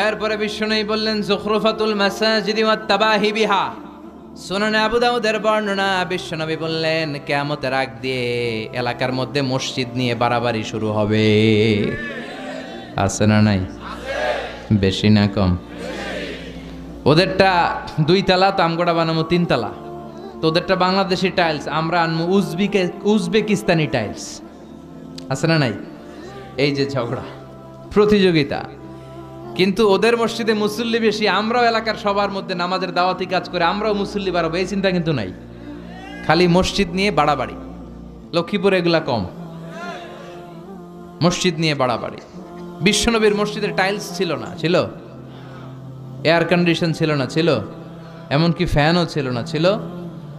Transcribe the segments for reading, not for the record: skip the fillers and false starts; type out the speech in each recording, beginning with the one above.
এরপরে বিশ্বনবী বললেন যুখরুফাতুল মাসাজিদি ওয়াত তাবাহি বিহা। সুনানে আবু দাউদের বর্ণনা, বিশ্বনবী বললেন কিয়ামতের আগ দিয়ে এলাকার মধ্যে মসজিদ নিয়ে বাড়াবাড়ি শুরু হবে। আছে না নাই? বেশি না কম? ওদেরটা 2 তলা, তো আমগোড়া বানাবো 3 তলা। তো ওদেরটা বাংলাদেশি টাইলস, আমরা আনবো উজবেকিস্তানি টাইলস। আছে না নাই? এই যে ঝগড়া, প্রতিযোগিতা। কিন্তু ওদের মসজিদে মুসল্লি বেশি, আমরাও এলাকার সবার মধ্যে নামাজের দাওয়াতি কাজ করে আমরাও মুসল্লি বাড়াবো, এই চিন্তা কিন্তু নাই। খালি মসজিদ নিয়ে বাড়াবাড়ি। লক্ষ্মীপুরে এগুলা কম, মসজিদ নিয়ে বাড়াবাড়ি। বিশ্বনবীর মসজিদের টাইলস ছিল না, ছিল এয়ার কন্ডিশন ছিল না, ছিল এমনকি ফ্যানও ছিল না, ছিল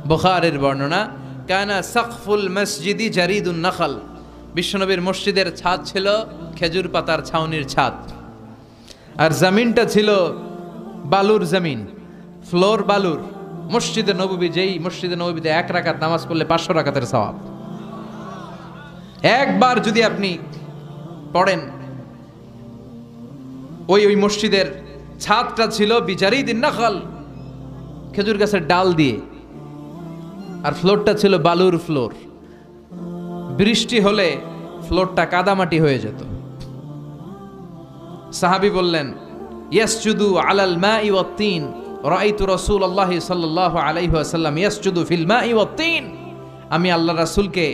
বুখারীর বর্ণনা, কানা সাকফুল মসজিদি জারিদুন নাখল। বিশ্বনবীর মসজিদের ছাদ ছিল খেজুর পাতার ছাউনির ছাদ, আর জমিনটা ছিল বালুর জমিন, ফ্লোর বালুর। মসজিদে নববী, যেই মসজিদে নববীতে 1 রাকাত নামাজ পড়লে 500 রাকাতের সওয়াব। একবার যদি আপনি পড়েন, ওই মসজিদের ছাদটা ছিল বিজারিদিন নাখল, খেজুর গাছের ডাল দিয়ে, আর ফ্লোরটা ছিল বালুর ফ্লোর। বৃষ্টি হলে ফ্লোরটা কাদামাটি হয়ে যেত। সাহাবী বললেন ইয়াসজুদু আলাল মাই ওয়াত তিন, রাআইতু রাসূলুল্লাহ সাল্লাল্লাহু আলাইহি ওয়াসাল্লাম ইয়াসজুদু ফিল মাই ওয়াত তিন। আমি আল্লাহ রাসূলকে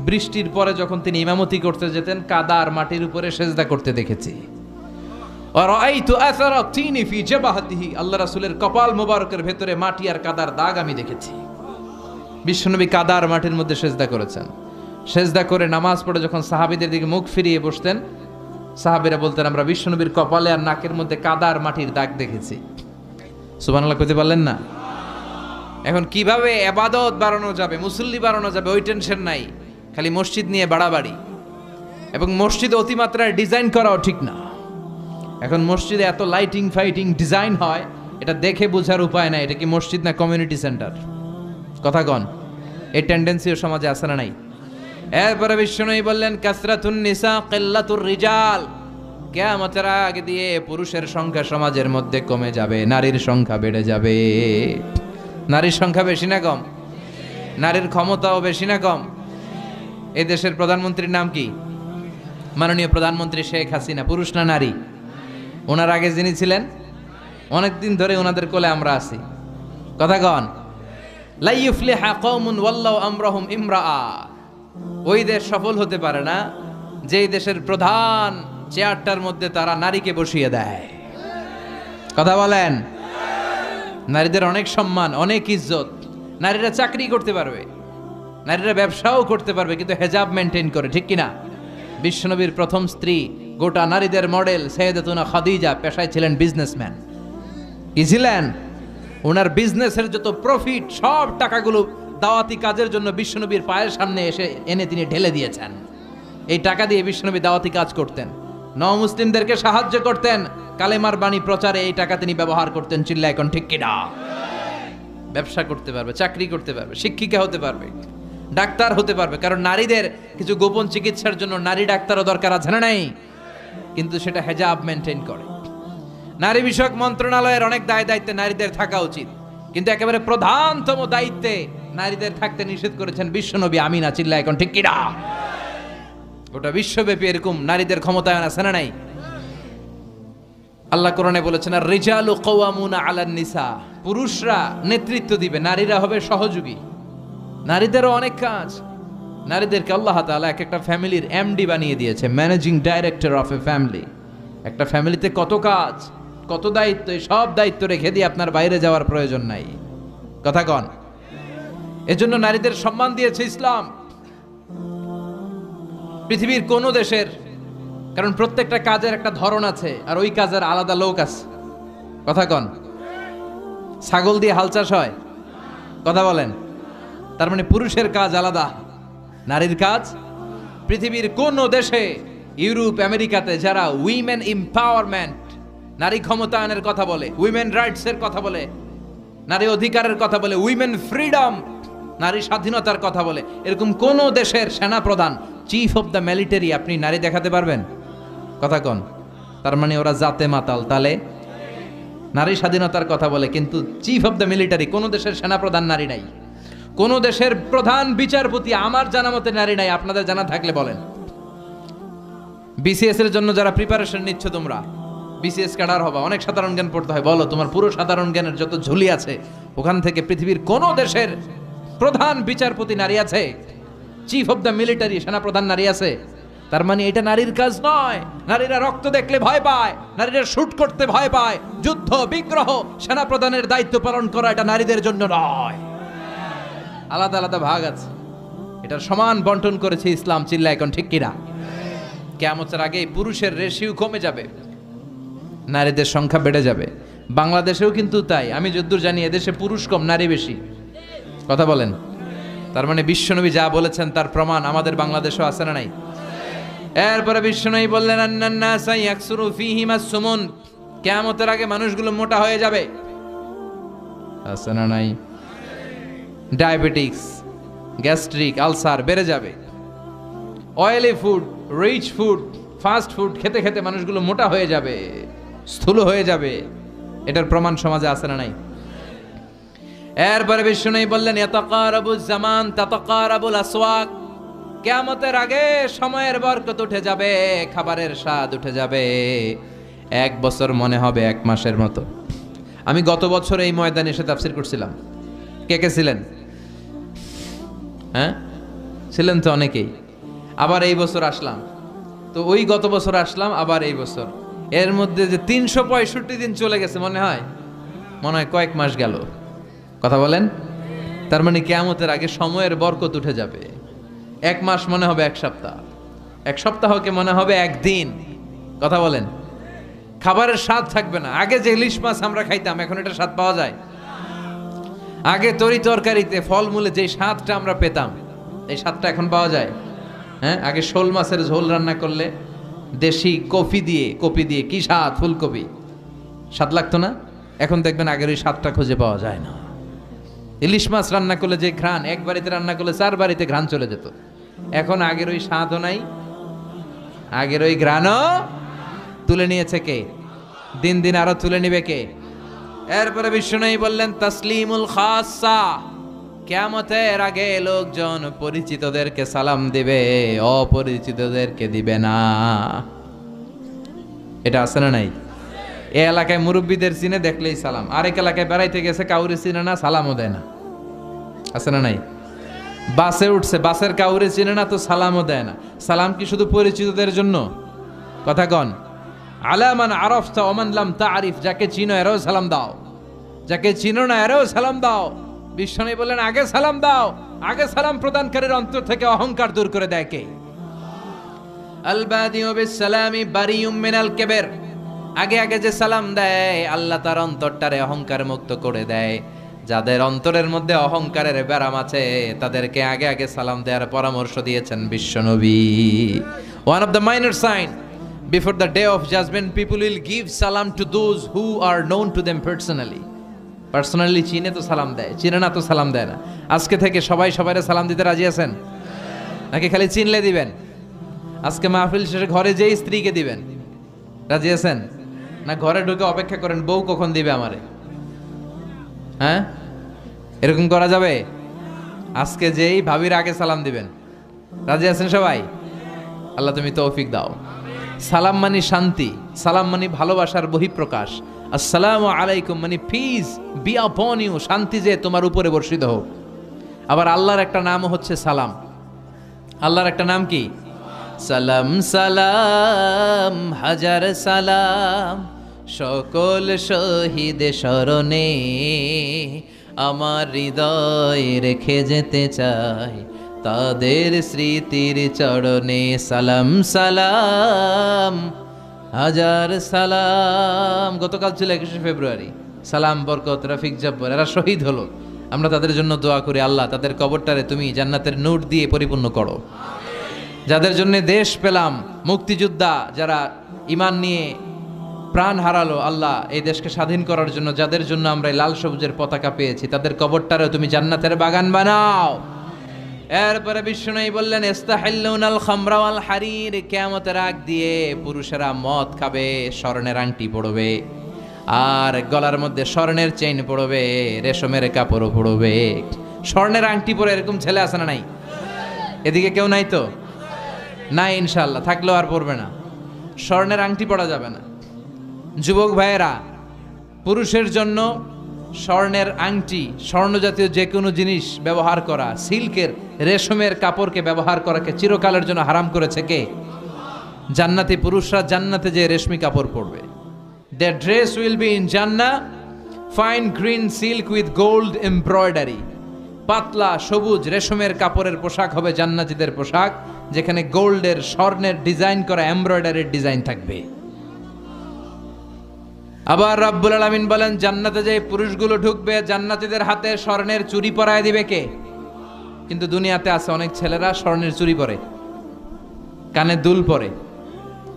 বৃষ্টির পরে যখন তিনি ইমামতি করতে যেতেন কাদা আর মাটির উপরে সেজদা করতে দেখেছি। ওয়া রাআইতু আসারা তিনি ফি জাবাহাতিহি, আল্লাহ রাসূলের কপাল মোবারকের ভেতরে মাটি আর কাদার দাগ আমি দেখেছি। বিশ্বনবী কাদা আর মাটির মধ্যে সেজদা করেছেন। সেজদা করে নামাজ পড়ে যখন সাহাবীদের দিকে মুখ ফিরিয়ে বসতেন, সাহাবীরা বলতেন আমরা বিশ্বনবীর কপালে আর নাকের মধ্যে কাদা আর মাটির দাগ দেখেছি। সুবহানাল্লাহ কইতে পারলেন না? এখন কিভাবে ইবাদত বাড়ানো যাবে, মুসল্লি বাড়ানো যাবে, ওই টেনশন নাই, খালি মসজিদ নিয়ে বাড়াবাড়ি। এবং মসজিদে অতিমাত্রায় ডিজাইন করাও ঠিক না। এখন মসজিদে এত লাইটিং ফাইটিং ডিজাইন হয়, এটা দেখে বোঝার উপায় নাই এটা কি মসজিদ না কমিউনিটি সেন্টার। কথা কন, এই টেন্ডেন্সিও সমাজে আছে না নাই? এরপরে বিশ্বনবী বললেন কাসরাতুন নিসা কিল্লাতুর রিজাল, কিয়ামতের আগে দিয়ে পুরুষের সংখ্যা সমাজের মধ্যে কমে যাবে, নারীর সংখ্যা বেড়ে যাবে। নারীর সংখ্যা বেশি না কম? নারীর ক্ষমতাও বেশি না কম? এই দেশের প্রধানমন্ত্রীর নাম কি? মাননীয় প্রধানমন্ত্রী শেখ হাসিনা। পুরুষ না নারী? ওনার আগে যিনি ছিলেন, অনেকদিন ধরে ওনাদের কোলে আমরা আছি। কথা কন, লা ইউফলিহা কওমুন ওয়াল্লাহু আমরাহুম ইমরাআ। ওই দেশ সফল হতে পারে না যেই দেশের প্রধান চেয়ারটার মধ্যে তারা নারীকে বসিয়ে দেয়। কথা বলেন। নারীদের অনেক সম্মান, অনেক ইজ্জত। নারীরা চাকরি করতে পারবে, নারীরা ব্যবসাও করতে পারবে, কিন্তু হেজাব মেনটেন করে, ঠিক কিনা? বিশ্বনবীর প্রথম স্ত্রী, গোটা নারীদের মডেল সাইয়েদাতুনা খাদিজা, পেশায় ছিলেন বিজনেসম্যান। কি ছিলেন? ওনার বিজনেসের যত প্রফিট সব টাকাগুলো দাওয়াতি কাজের জন্য বিশ্বনবীর পায়ের সামনে এনে তিনি ঢেলে দিয়েছেন। এই টাকা দিয়ে বিশ্বনবী দাওয়াতি কাজ করতেন, নও-মুসলিমদেরকে সাহায্য করতেন, কালেমার বাণী প্রচারে এই টাকা তিনি ব্যবহার করতেন। চিল্লা এখন ঠিক কিনা? ব্যবসা করতে পারবে, চাকরি করতে পারবে, শিক্ষিকা হতে পারবে, ডাক্তার হতে পারবে। কারণ নারীদের কিছু গোপন চিকিৎসার জন্য নারী ডাক্তারও দরকার আছে না নাই? কিন্তু সেটা হেজাব মেনটেন করে। নারী বিষয়ক মন্ত্রণালয়ের অনেক দায়িত্বে নারীদের থাকা উচিত, কিন্তু একেবারে প্রধানতম দায়িত্বে নারীদের থাকতে নিষেধ করেছেন বিশ্বনবী। আমিনা চিল্লা এখন ঠিক কিনা? গোটা বিশ্বব্যাপী এরকম নারীদের ক্ষমতায়ন আছে না নাই? আল্লাহ কোরআনে বলেছেন আর রিজালু কাওয়ামুনা আলান নিসা, পুরুষরা নেতৃত্ব দিবে, নারীরা হবে সহযোগী। নারীদেরও অনেক কাজ। নারীদেরকে আল্লাহ তাআলা এক একটা ফ্যামিলির এমডি বানিয়ে দিয়েছে, managing director of A family. একটা ফ্যামিলিতে কত কাজ, কত দায়িত্ব, সব দায়িত্ব রেখে দিয়ে আপনার বাইরে যাওয়ার প্রয়োজন নাই। কথা কন। এজন্য নারীদের সম্মান দিয়েছে ইসলাম পৃথিবীর কোন দেশের। কারণ প্রত্যেকটা কাজের একটা ধরন আছে, আর ওই কাজের আলাদা লোক আছে। কথা কন। ছাগল দিয়ে হাল চাষ হয়, কথা বলেন। তার মানে পুরুষের কাজ আলাদা, নারীর কাজ। পৃথিবীর কোন দেশে, ইউরোপ আমেরিকাতে যারা উইমেন এম্পাওয়ারমেন্ট, নারী ক্ষমতায়নের কথা বলে, উইমেন রাইটস এর কথা বলে, নারী অধিকারের কথা বলে, উইমেন ফ্রিডম, নারী স্বাধীনতার কথা বলে, এরকম কোন দেশের সেনা প্রধান, চিফ অফ দ্য মিলিটারি আপনি নারী দেখাতে পারবেন? কথা কন। তার মানে ওরা জাতে মাতাল। তাহলে নারী স্বাধীনতার কথা বলে, কিন্তু চিফ অফ দ্য মিলিটারি, কোন দেশের সেনাপ্রধান নারী নাই, কোন দেশের প্রধান বিচারপতি আমার জানা মতে নারী নাই। আপনাদের জানা থাকলে বলেন। বিসিএস এর জন্য যারা প্রিপারেশন নিচ্ছ, তোমরা বিসিএস ক্যাডার হবা, অনেক সাধারণ জ্ঞান পড়তে হয়। বলো তোমার পুরো সাধারণ জ্ঞানের যত ঝুলি আছে, ওখান থেকে পৃথিবীর কোন দেশের প্রধান বিচারপতি নারী আছে? চিফ অফ দ্য মিলিটারি সেনাপ্রধান নারী আছে? তার মানে এটা নারীর কাজ নয়। নারীরা রক্ত দেখলে ভয় পায়, নারীরা শুট করতে ভয় পায়, যুদ্ধ বিগ্রহ সেনাপ্রধানের দায়িত্ব পালন করা এটা নারীদের জন্য নয়। আলাদা আলাদা ভাগ আছে, এটার সমান বন্টন করেছে ইসলাম। চিল্লা এখন ঠিক কিনা? কিয়ামতের আগে পুরুষের রেশিও কমে যাবে, নারীদের সংখ্যা বেড়ে যাবে। বাংলাদেশেও কিন্তু তাই। আমি যদ্দূর জানি এদেশে পুরুষ কম, নারী বেশি। কথা বলেন। তার মানে বিশ্বনবী যা বলেছেন তার প্রমাণ আমাদের বাংলাদেশেও আছে না নাই? এরপরে বিশ্বনবী বললেন আন্নান্নাসা ইয়াকসুরু ফীহিম আস-সুমুন, কিয়ামতের আগে মানুষগুলো মোটা হয়ে যাবে। আছে না নাই? ডায়াবেটিক্স, গ্যাস্ট্রিক, আলসার বেড়ে যাবে। Oily food, rich food, fast food খেতে খেতে মানুষগুলো মোটা হয়ে যাবে, স্থূল হয়ে যাবে। এটার প্রমাণ সমাজে আছে না নাই? এরপরে বিষ্ণু বললেন ইয়াতাকারাবুজ জামান তাতাকারাবুল আসওয়াক, কিয়ামতের আগে সময়ের বরকত উঠে যাবে, খাবারের স্বাদ উঠে যাবে। এক বছর মনে হবে এক মাসের মতো। আমি গত বছর এই ময়দানে এসে তাফসীর করছিলাম। কে কে ছিলেন? হ্যাঁ ছিলেন তো অনেকেই। আবার এই বছর আসলাম, তো ওই গত বছর আসলাম, আবার এই বছর। এর মধ্যে যে 365 দিন চলে গেছে, মনে হয় কয়েক মাস গেল। কথা বলেন। তার মানে কিয়ামতের আগে সময়ের বরকত উঠে যাবে। এক মাস মনে হবে এক সপ্তাহ, এক সপ্তাহকে মনে হবে একদিন। কথা বলেন। খাবারের স্বাদ থাকবে না। আগে যে ইলিশ মাছ আমরা খাইতাম, এখন এটা স্বাদ পাওয়া যায়? আগে তরি তরকারিতে ফলমূলে যে স্বাদটা আমরা পেতাম, এই স্বাদটা এখন পাওয়া যায়? হ্যাঁ, আগে শোল মাছের ঝোল রান্না করলে দেশি কপি দিয়ে কি স্বাদ, ফুলকপি, স্বাদ লাগতো না? এখন দেখবেন আগের ওই স্বাদটা খুঁজে পাওয়া যায় না। ইলিশ মাছ রান্না করলে যে ঘ্রাণ, এক বাড়িতে রান্না করলে 4 বাড়িতে ঘ্রাণ চলে যেত। এখন আগের ওই স্বাদও নাই, আগের ওই ঘ্রাণও তুলে নিয়েছে কে? দিন দিন আরো তুলে নিবে কে? এরপরে বিষ্ণু বললেন তাসলিমুল খাসা, কিয়ামতের আগে লোকজন পরিচিতদেরকে সালাম দিবে, অপরিচিতদেরকে দিবে না। এটা আছে না নাই? এই এলাকায় মুরব্বীদের চিনে দেখলেই সালাম, আরেক এলাকায় বেড়াইতে গেছে কাউরে চিনে না, সালামও দেয় না। আছে না নাই? বাসে উঠছে, বাসের কাউরে চিনে না, তো সালামও দেয় না। সালাম কি শুধু পরিচিতদের জন্য? কথা কন। আলামান আরফতা ওমান লাম তারিফ, যাকে চিনো এরাও সালাম দাও, যাকে চিনো না এরাও সালাম দাও। বিষ্ণু বললেন আগে সালাম দাও। আগে সালাম প্রদানকারীর অন্তর থেকে অহংকার দূর করে দেয় কে? আল বাদিউ বিস সালামি বারিউম মিনাল কিবর, আগে আগে যে সালাম দেয় আল্লাহ তার অন্তরটারে অহংকার মুক্ত করে দেয়। যাদের অন্তরের মধ্যে অহংকারের ব্যারাম আছে তাদেরকে আগে আগে সালাম দেওয়ার পরামর্শ দিয়েছেন বিশ্বনবী। One of the minor sign before the day of judgement, people will give salaam to those who are known to them personally. Personally চিনে তো সালাম দেয়, চিনে না তো সালাম দেয় না। আজকে থেকে সবাই সবাইরে সালাম দিতে রাজি আছেন নাকি খালি চিনলে দিবেন? আজকে মাহফিল শেষে ঘরে যেই স্ত্রীকে দিবেন, রাজি আছেন না ঘরে ঢুকে অপেক্ষা করেন বউ কখন দিবে আমারে? হ্যাঁ, এরকম করা যাবে? আজকে যেই ভাবির আগে সালাম দিবেন, রাজি আছেন সবাই? আল্লাহ তুমি তৌফিক দাও। সালাম মানে শান্তি, সালাম মানে ভালোবাসার বহিঃপ্রকাশ। আসসালামু আলাইকুম মানে পিস বি আপন ইউ, শান্তি যে তোমার উপরে বর্ষিত হোক। আবার আল্লাহর একটা নামও হচ্ছে সালাম। আল্লাহর একটা নাম কি? সালাম সালাম হাজার সালাম, সকল শহীদ স্মরণে আমার হৃদয় রেখে যেতে চাই তাদের স্মৃতির চরণে। সালাম সালাম হাজার সালাম। গতকাল ছিল 21শে ফেব্রুয়ারি। সালাম, বরকত, রফিক, জব্বর এরা শহীদ হলো। আমরা তাদের জন্য দোয়া করি, আল্লাহ তাদের কবরটারে তুমি জান্নাতের নূর দিয়ে পরিপূর্ণ করো। যাদের জন্য দেশ পেলাম, মুক্তিযোদ্ধা যারা ঈমান নিয়ে প্রাণ হারালো, আল্লাহ এই দেশকে স্বাধীন করার জন্য যাদের জন্য আমরা লাল সবুজের পতাকা পেয়েছি, তাদের কবরটারে তুমি জান্নাতের বাগান বানাও। এরপরে বিষ্ণু বললেন ইস্তাহিল্লুনাল খামরা ওয়াল হারির, কিয়ামতের আগ দিয়ে পুরুষেরা মদ খাবে, স্বর্ণের আংটি পরবে, আর গলার মধ্যে স্বর্ণের চেইন পরবে, রেশমের কাপড়ও পরবে। স্বর্ণের আংটি পরে এরকম ছেলে আছে না নাই? এদিকে কেউ নাই তো? নাই ইনশাআল্লাহ, থাকলেও আর পরবে না। স্বর্ণের আংটি পরা যাবে না। যুবক ভাইয়েরা, পুরুষের জন্য স্বর্ণের আংটি, স্বর্ণ জাতীয় যে কোনো জিনিস ব্যবহার করা, সিল্কের রেশমের কাপড়কে ব্যবহার করাকে চিরকালের জন্য হারাম করেছে কে? জান্নাতি পুরুষরা জান্নাতে যে রেশমি কাপড় পরবে। Their dress will be in Jannah, fine green silk with gold embroidery. পাতলা সবুজ রেশমের কাপড়ের পোশাক হবে জান্নাতীদের পোশাক, যেখানে গোল্ডের স্বর্ণের ডিজাইন করা এমব্রয়ডারির ডিজাইন থাকবে। আবার রাব্বুল আলামিন বলেন, জান্নাতে যে পুরুষগুলো ঢুকবে জান্নাতীদের হাতে স্বর্ণের চুড়ি পরায় দিবে কে? কিন্তু দুনিয়াতে আছে অনেক ছেলেরা স্বর্ণের চুড়ি পরে, কানে দুল পরে।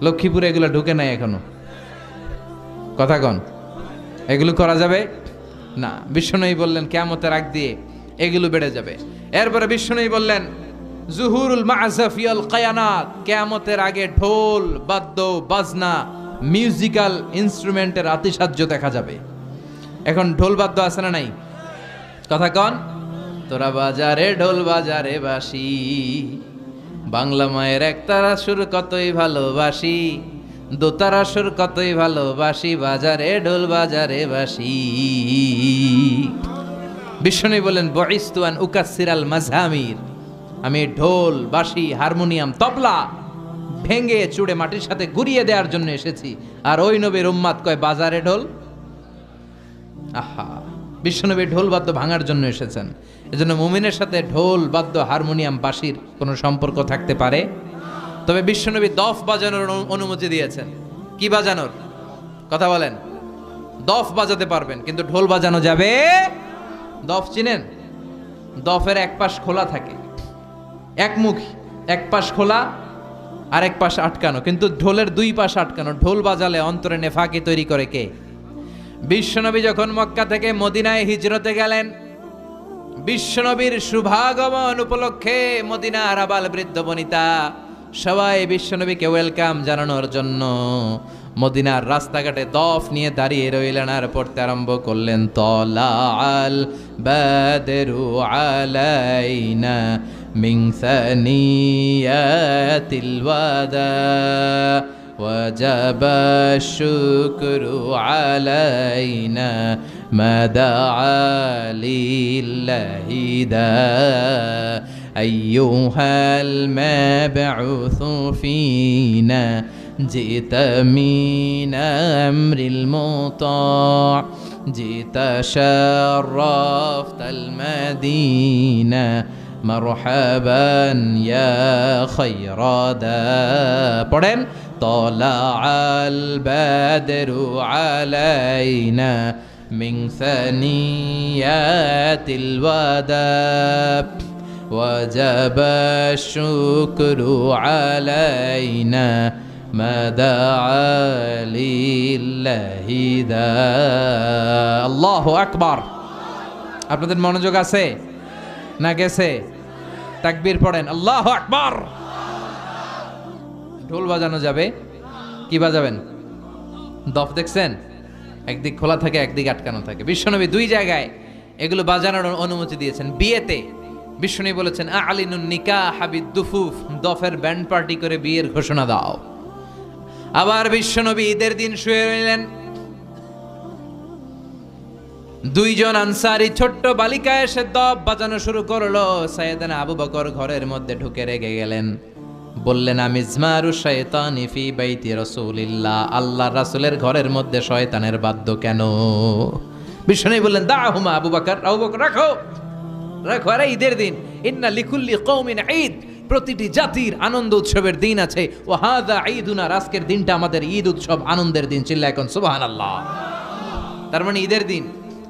লক্ষ্মীপুরে এগুলো ঢুকে নাই এখনো। কথা কন, এগুলো করা যাবে না। বিষ্ণুই বললেন কিয়ামতের আগ দিয়ে এগুলো বেড়ে যাবে। এরপরে বিষ্ণুই বললেন জুহুরুল মা'জাফ ইয়াল কায়ানাত, কিয়ামতের আগে ঢোল বাদ্য বাজনা মিউজিক্যাল ইনস্ট্রুমেন্টের আতিশায্য দেখা যাবে। এখন ঢোল বাদ্য আছে না নাই? কথা কন। তোরা বাজারে ঢোল বাজারে বাসি, বাংলা মায়ের একতারা সুর কতই ভালোবাসি, দোতারা সুর কতই ভালোবাসি, বাজারে ঢোল বাজারে বাসি। বিষ্ণু বলেন বইস্তু আন উকাসসিরাল মাযহামির, আমি ঢোল বাঁশি হারমোনিয়াম তবলা ভেঙে চুড়ে মাটির সাথে গুড়িয়ে দেওয়ার জন্য এসেছি। আর ওই নবীর উম্মাত কয় বাজারে ঢোল। আহা, বিশ্বনবী ঢোল বাদ্য ভাঙার জন্য এসেছেন। এজন্য মুমিনের সাথে ঢোল বাদ্য হারমোনিয়াম বাঁশির কোনো সম্পর্ক থাকতে পারে? তবে বিশ্বনবী দফ বাজানোর অনুমতি দিয়েছেন। কি বাজানোর কথা বলেন? দফ বাজাতে পারবেন, কিন্তু ঢোল বাজানো যাবে। দফ চিনেন? দফের এক পাশ খোলা থাকে, একমুখী, এক পাশ খোলা আর এক পাশ আটকানো, কিন্তু ঢোলের দুই পাশ আটকানো। ঢোল বাজালে অন্তরে নেফাকি তৈরি করে কে? বিশ্বনবী যখন মক্কা থেকে মদিনায় হিজরতে গেলেন, বিশ্বনবীর শুভাগমন উপলক্ষে মদিনার আবাল বৃদ্ধ বনিতা সবাই বিশ্বনবীকে ওয়েলকাম জানানোর জন্য মদিনার রাস্তাঘাটে দফ নিয়ে দাঁড়িয়ে রইলেন আর পড়তে আরম্ভ করলেন, তলা আল বাদরু আলাইনা মিন সানিয়াতিল ওয়াদা ওয়াজাবা শুকরু আলাইনা মা দাআ লিল্লাহি দা আইয়ুহাল মাবউসু ফিনা জিত মিন আমরিল মুতা' জিত শাররাফতাল মাদিনা মারহাবান ইয়া খায়রাদা। পড়েন, طلع البدر علينا من ثنيات الوداع وجب الشكر علينا ما دعا لله ذا। আল্লাহু আকবার। আপনাদের মনোযোগ আছে না গেছে? তাকবীর পড়েন, আল্লাহু আকবার। ঢোল বাজানো যাবে, কি বাজাবেন? দফ দেখছেন? একদিক খোলা থাকে, একদিক আটকানো থাকে। বিশ্বনবী দুই জায়গায় এগুলো বাজানোর অনুমতি দিয়েছেন। বিয়েতে বিশ্বনবী বলেছেন আলিনুন নিকাহ বিদ্দুফুফ, দফের ব্যান্ড পার্টি করে বিয়ের ঘোষণা দাও। আবার বিশ্বনবী ঈদের দিন শুয়ে রইলেন, দুইজন আনসারী ছোট্ট বালিকা এসে দফ বাজানো শুরু করলো। সাইয়েদনা আবু বকর ঘরের মধ্যে ঢুকে রেগে গেলেন, বললেন আমিজমারু শাইতানি ফি বাইতি রাসূলিল্লাহ, আল্লাহর রাসূলের ঘরের মধ্যে শয়তানের বাদ্য কেন? বিষ্ণু বললেন দাহুমা আবু বকর, আবু বকর রাখো রাখো, আরে ঈদের দিন, ইন্না লিকুল্লি কওমিন ঈদ, প্রতিটি জাতির আনন্দ উৎসবের দিন আছে। ওয়া হাযা ঈদুনা, আজকের দিনটা আমাদের ঈদ উৎসব আনন্দের দিন। চিল্লা এখন সুবহানাল্লাহ। তার মানে ঈদের দিন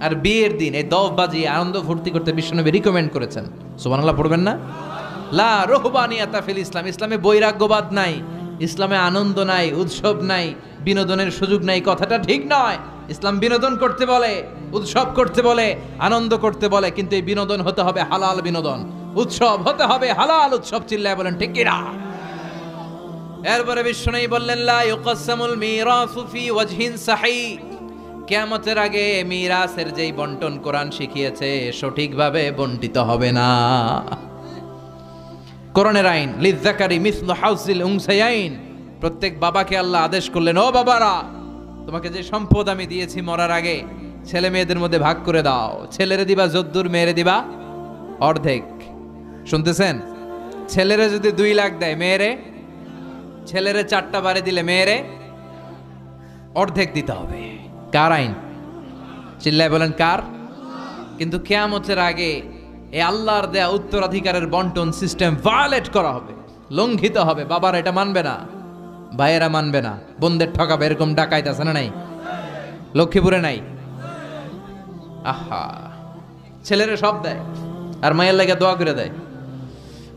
আর বিয়ের দিন এই দফ বাজিয়ে আনন্দ ফুর্তি করতে বিশ্বনবী রিকমেন্ড করেছেন। সুবহানাল্লাহ পড়বেন না? লা রুহবানিয়াতা ফিল ইসলাম, ইসলামে বৈরাগ্যবাদ নাই, ইসলামে আনন্দ নাই, উৎসব নাই, বিনোদনের সুযোগ নাই, কথাটা ঠিক নয়। ইসলাম বিনোদন করতে বলে, উৎসব করতে বলে, আনন্দ করতে বলে, কিন্তু এই বিনোদন হতে হবে হালাল বিনোদন, উৎসব হতে হবে হালাল উৎসব, চিল্লায় বলেন ঠিক কিনা? এরপরে বিশ্বনবী বললেন লা ইউকাসসামুল মিরাসু ফি ওয়াজহিন সাহি, কিয়ামতের আগে মিরাসের যেই বন্টন কোরআন শিখিয়েছে সঠিকভাবে বন্টিত হবে না। কোরআনের আইন লিযযাকারি মিসলু হাউজিল উনসায়াইন, প্রত্যেক বাবাকে আল্লাহ আদেশ করলেন, ও বাবারা তোমাকে যে সম্পদ আমি দিয়েছি মরার আগে ছেলে মেয়েদের মধ্যে ভাগ করে দাও। ছেলেরে দিবা যদ্দুর, মেয়েরে দিবা অর্ধেক। শুনতেছেন? ছেলেরে যদি 2 লাখ দেয়, মেয়েরে, ছেলেরে 4টা বাড়ি দিলে মেয়েরে অর্ধেক দিতে হবে। কার আইন? চিল্লায় বলেন কার? কিন্তু কিয়ামতের আগে এই আল্লাহর দেয়া উত্তরাধিকারের বন্টন সিস্টেম ভায়োলেট করা হবে, লঙ্ঘিত হবে। বাবার এটা মানবে না, ভাইয়েরা মানবে না, বোনদের ঠকাবে। এরকম ডাকাইত আছে না নাই? লক্ষ্মীপুরে নাই? আহা, ছেলেরে সব দেয় আর মায়ের লেগে দোয়া করে দেয়।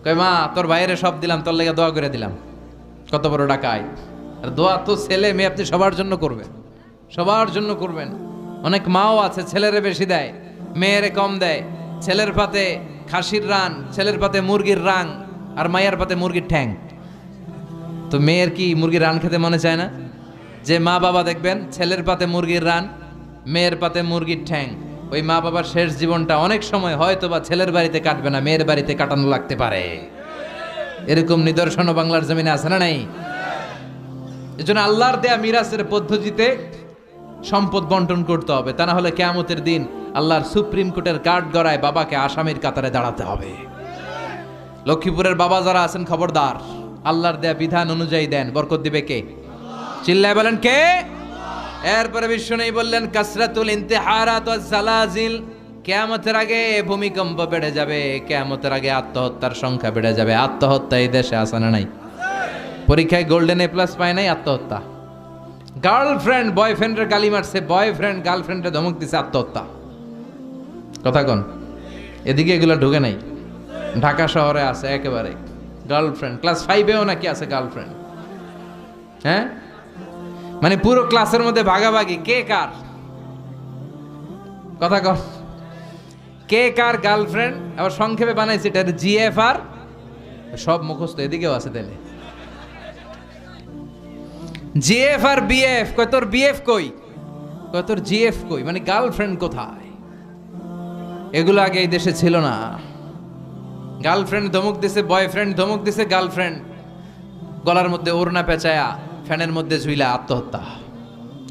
কয় মা তোর ভাইয়েরে সব দিলাম, তোর লেগে দোয়া করে দিলাম। কত বড় ডাকাইত! আর দোয়া তো ছেলে মেয়ে আপনি সবার জন্য করবেন, সবার জন্য করবেন। অনেক মাও আছে ছেলেরে বেশি দেয়, মেয়েরে কম দেয়। ছেলের পাতে খাসির রান, ছেলের পাতে মুরগির রান, আর মায়ের পাতে মুরগির ঠ্যাং। তো মেয়ের কি মুরগির রান খেতে মনে চায় না? যে মা বাবা দেখবেন ছেলের পাতে মুরগির রান, মেয়ের পাতে মুরগির ঠ্যাং, ওই মা বাবার শেষ জীবনটা অনেক সময় হয়তো বা ছেলের বাড়িতে কাটবে না, মেয়ের বাড়িতে কাটানো লাগতে পারে। এরকম নিদর্শনও বাংলার জমিনে আছে না নাই? এজন্য আল্লাহর দেয়া মিরাসের পদ্ধতিতে সম্পদ বন্টন করতে হবে, তা না হলে কিয়ামতের দিন আল্লাহর সুপ্রিম কোর্টের কাঠ গড়ায় বাবাকে আসামির কাতারে দাঁড়াতে হবে। লক্ষ্মীপুরের বাবা যারা আছেন খবরদার, আল্লাহর দেয়া বিধান অনুযায়ী দেন, বরকত দিবে কে? চিল্লায় বলেন কে? এরপরে বিশ্বনবী বললেন কাসরাতুল ইন্তিহারাত ওয়াজ জালাজিল, কিয়ামতের আগে ভূমিকম্প বেড়ে যাবে, কিয়ামতের আগে আত্মহত্যার সংখ্যা বেড়ে যাবে। আত্মহত্যা এই দেশে আছে না নাই? পরীক্ষায় গোল্ডেন এ প্লাস পায় নাই, আত্মহত্যা। গার্লফ্রেন্ড বয়ফ্রেন্ডের গালি মারছে, বয়ফ্রেন্ড গার্লফ্রেন্ডে ধমক দিছে, আত্মহত্যা। কথা কোন? এদিকে এগুলো ঢুকে নাই। ঢাকা শহরে আছে একেবারে গার্লফ্রেন্ড, ক্লাস 5-এও নাকি আছে গার্লফ্রেন্ড। হ্যাঁ, মানে পুরো ক্লাসের মধ্যে ভাগাভাগি কে কার। কথা কর, কে কার গার্লফ্রেন্ড। আবার সংক্ষেপে বানাইছে এটা জিএফ আর সব মুখস্থ। এদিকেও আছে তাহলে জিএফ আর বিএফ। কয় তোর বিএফ কই? কয় তোর জিএফ কই? মানে গার্লফ্রেন্ড কোথায়? এগুলো আগে এই দেশে ছিল না। গার্লফ্রেন্ড ধমক দিছে, বয়ফ্রেন্ড ধমক দিছে, গার্লফ্রেন্ড গলার মধ্যে ওড়না পেঁচায়া ফ্যানের মধ্যে ঝুইলা আত্মহত্যা।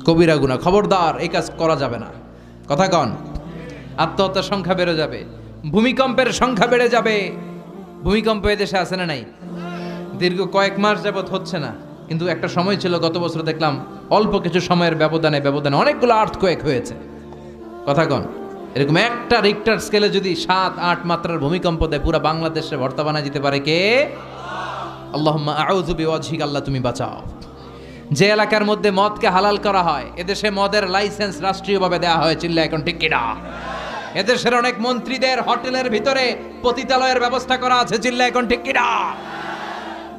কবিরা গুনাহ, খবরদার এই কাজ করা যাবে না। কথা কন? আত্মহত্যার সংখ্যা বেড়ে যাবে, ভূমিকম্পের সংখ্যা বেড়ে যাবে। ভূমিকম্প এদেশে আছে না নাই? দীর্ঘ কয়েক মাস যাবত হচ্ছে না, কিন্তু একটা সময় ছিল গত বছর দেখলাম অল্প কিছু সময়ের ব্যবধানে অনেকগুলো আর্থকোয়েক হয়েছে। কথা কন? এরকম একটা রিক্টার স্কেলে যদি 7-8 মাত্রার ভূমিকম্প দেয়, পুরো বাংলাদেশে ভর্তা বানায় দিতে পারে কে? আল্লাহুম্মা আউযু বিওয়াজহিকা, আল্লাহ তুমি বাঁচাও। যে এলাকার মধ্যে মদকে হালাল করা হয়, এদেশে মদের লাইসেন্স রাষ্ট্রীয়ভাবে দেওয়া হয়। চিল্লা এখন ঠিক কিনা? এদেশের অনেক মন্ত্রীদের হোটেলের ভিতরে পতিতালয়ের ব্যবস্থা করা আছে। চিল্লা এখন ঠিক কিনা?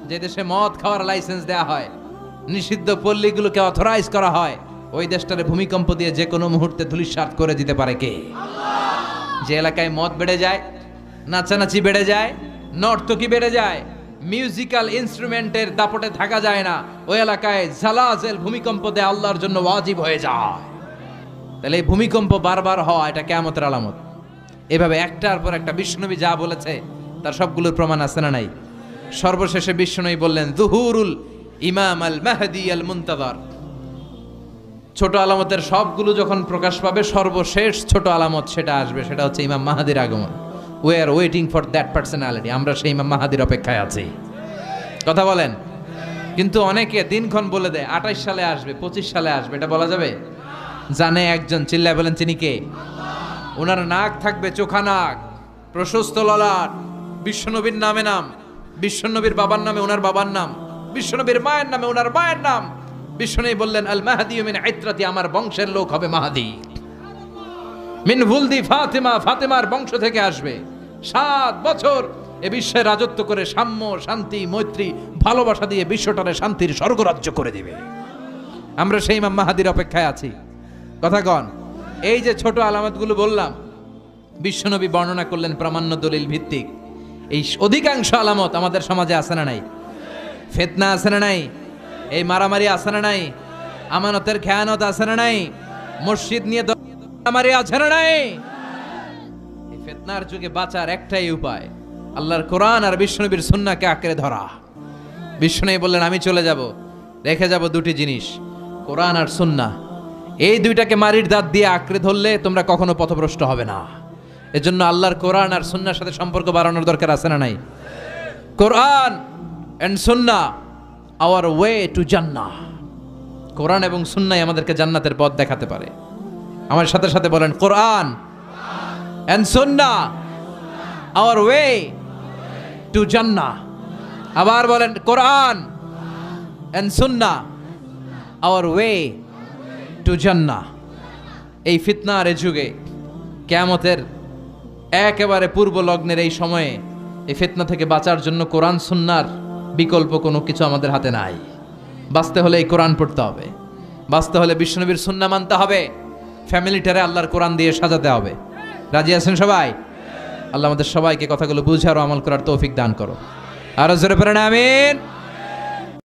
যে দেশে মদ খাওয়ার লাইসেন্স দেওয়া হয়, নিষিদ্ধ পল্লীগুলোকে অথরাইজ করা হয়, ওই দেশটারে ভূমিকম্প দিয়ে যে কোনো মুহূর্তে ধূলিসাৎ করে দিতে পারে কে? যে এলাকায় মদ বেড়ে যায়, নাচানাচি বেড়ে যায়, নর্তকী বেড়ে যায়, মিউজিক্যাল ইনস্ট্রুমেন্টের দাপটে থাকা যায় না, ওই এলাকায় জালাজেল ভূমিকম্প দেয়া আল্লাহর জন্য ওয়াজিব হয়ে যায়। তাহলে এই ভূমিকম্প বারবার হওয়া এটা কিয়ামতের আলামত। এভাবে একটার পর একটা বিশ্বনবী যা বলেছে তার সবগুলোর প্রমাণ আছে না নাই? সর্বশেষে বিশ্বনবী বললেন যুহুরুল ইমাম আল মাহদি আল মুনতাযার। ছোট আলামতের সবগুলো যখন প্রকাশ পাবে, সর্বশেষ ছোট আলামত সেটা আসবে, সেটা হচ্ছে ইমাম মাহাদির আগমন। We are waiting for that personality. আমরা সেই ইমাম মাহাদির অপেক্ষায় আছি। কথা বলেন? কিন্তু অনেকে দিনক্ষণ বলে দেয় 28 সালে আসবে, 25 সালে আসবে, এটা বলা যাবে? জানে একজন, চিল্লায় বলেন তিনি কে? ওনার নাক থাকবে চোখা নাক, প্রশস্ত ললাট, বিশ্বনবীর নামে নাম, বিশ্বনবীর বাবার নামে ওনার বাবার নাম, বিশ্বনবীর মায়ের নামে ওনার মায়ের নাম। বিশ্বনবী বললেন আল মাহদি মিন ইত্রাতি, আমার বংশের লোক হবে মাহদি। মিন ওয়ালদি ফাতিমা, ফাতিমার বংশ থেকে আসবে। 7 বছর এ বিশ্বে রাজত্ব করে সাম্য, শান্তি, মৈত্রী, ভালোবাসা দিয়ে বিশ্বটারে শান্তির স্বর্গরাজ্য করে দিবে। আমরা সেই ইমাম মাহাদির অপেক্ষায় আছি। কথা কন? এই যে ছোট আলামতগুলো বললাম, বিশ্বনবী বর্ণনা করলেন প্রামাণ্য দলিল ভিত্তিক। এই অধিকাংশ আলামত আমাদের সমাজে আছে না নাই? ফিতনা আছে না নাই? এই মারামারি আছে না নাই? আমানতের খেয়ানত আছে না নাই? মসজিদ নিয়ে মারামারি আছে না নাই? এই ফিতনার যুগে বাঁচার একটাই উপায়, আল্লাহর কোরআন আর বিশ্বনবীর সুন্নাহকে আঁকড়ে ধরা। বিশ্বনবী বললেন, আমি চলে যাব, রেখে যাব দুটি জিনিস, কোরআন আর সুন্নাহ। এই দুইটাকে মারির দাঁত দিয়ে আঁকড়ে ধরলে তোমরা কখনো পথভ্রষ্ট হবে না। এজন্য আল্লাহর কোরআন আর সুন্নাহর সাথে সম্পর্ক বাড়ানোর দরকার আছে না নাই? কোরআন and Sunnah hour way to জান্নাহ। কোরআন এবং সুন্নাহ আমাদেরকে জান্নাতের পথ দেখাতে পারে। আমার সাথে সাথে বলেন, কোরআন and Sunnah hour way to জান্নাহ। আবার বলেন, কোরআন and Sunnah hour way to জান্নাহ। এই ফিতনার এই যুগে, কিয়ামতের একেবারে পূর্ব লগ্নের এই সময়ে এই ফিতনা থেকে বাঁচার জন্য কোরআন সুন্নাহর বিকল্প কোনো কিছু আমাদের হাতে নাই। বাঁচতে হলে এই কোরআন পড়তে হবে, বাঁচতে হলে বিশ্বনবীর সুন্নাহ মানতে হবে, ফ্যামিলিটারে আল্লাহর কোরআন দিয়ে সাজাতে হবে। রাজি আছেন সবাই? আল্লাহ আমাদের সবাইকে কথাগুলো বুঝার ও আমল করার তৌফিক দান করো। আরো জোরে পড়েন আমিন।